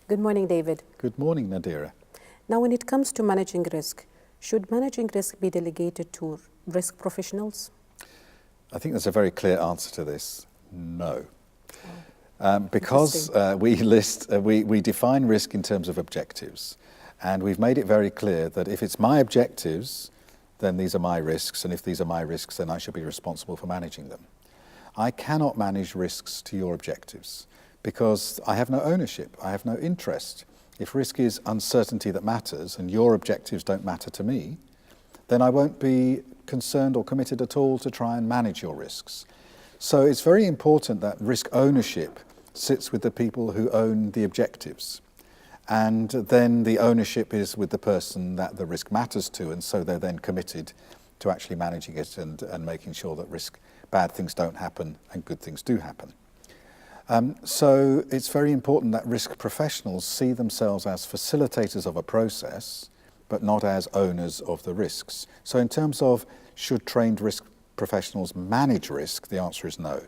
Good morning, David. Good morning, Nadira. Now, when it comes to managing risk, should managing risk be delegated to risk professionals? I think there's a very clear answer to this: no. Because we define risk in terms of objectives, and we've made it very clear that if it's my objectives, then these are my risks, and if these are my risks, then I should be responsible for managing them. I cannot manage risks to your objectives because I have no ownership, I have no interest. If risk is uncertainty that matters and your objectives don't matter to me, then I won't be concerned or committed at all to try and manage your risks. So it's very important that risk ownership sits with the people who own the objectives. And then the ownership is with the person that the risk matters to, and so they're then committed to actually managing it and making sure that bad things don't happen and good things do happen. So it's very important that risk professionals see themselves as facilitators of a process, but not as owners of the risks. So in terms of should trained risk professionals manage risk, the answer is no.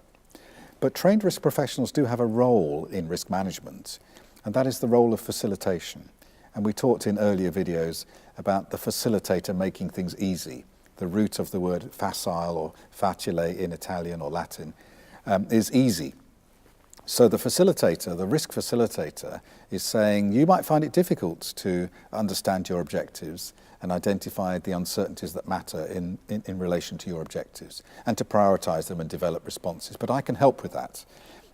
But trained risk professionals do have a role in risk management, and that is the role of facilitation. And we talked in earlier videos about the facilitator making things easy. The root of the word facile or facile in Italian or Latin is easy. So the facilitator, the risk facilitator, is saying you might find it difficult to understand your objectives and identify the uncertainties that matter in relation to your objectives and to prioritize them and develop responses. But I can help with that.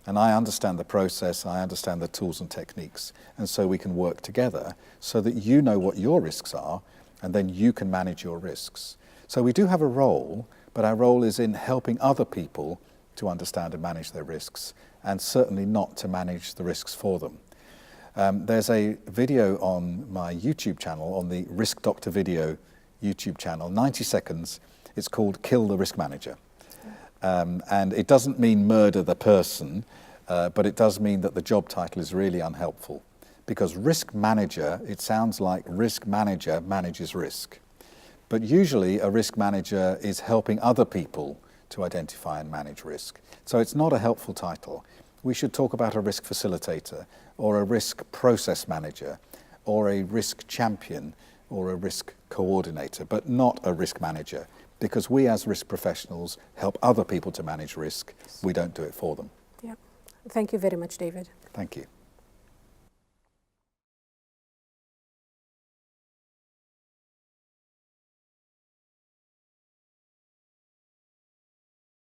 And I understand the process, I understand the tools and techniques, and so we can work together so that you know what your risks are, and then you can manage your risks. So we do have a role, but our role is in helping other people to understand and manage their risks, and certainly not to manage the risks for them. There's a video on my YouTube channel, on the Risk Doctor Video YouTube channel, 90 seconds. It's called Kill the Risk Manager. And it doesn't mean murder the person, but it does mean that the job title is really unhelpful. Because risk manager, it sounds like risk manager manages risk. But usually a risk manager is helping other people to identify and manage risk. So it's not a helpful title. We should talk about a risk facilitator, or a risk process manager, or a risk champion, or a risk coordinator, but not a risk manager. Because we as risk professionals help other people to manage risk. We don't do it for them. Yeah. Thank you very much, David. Thank you.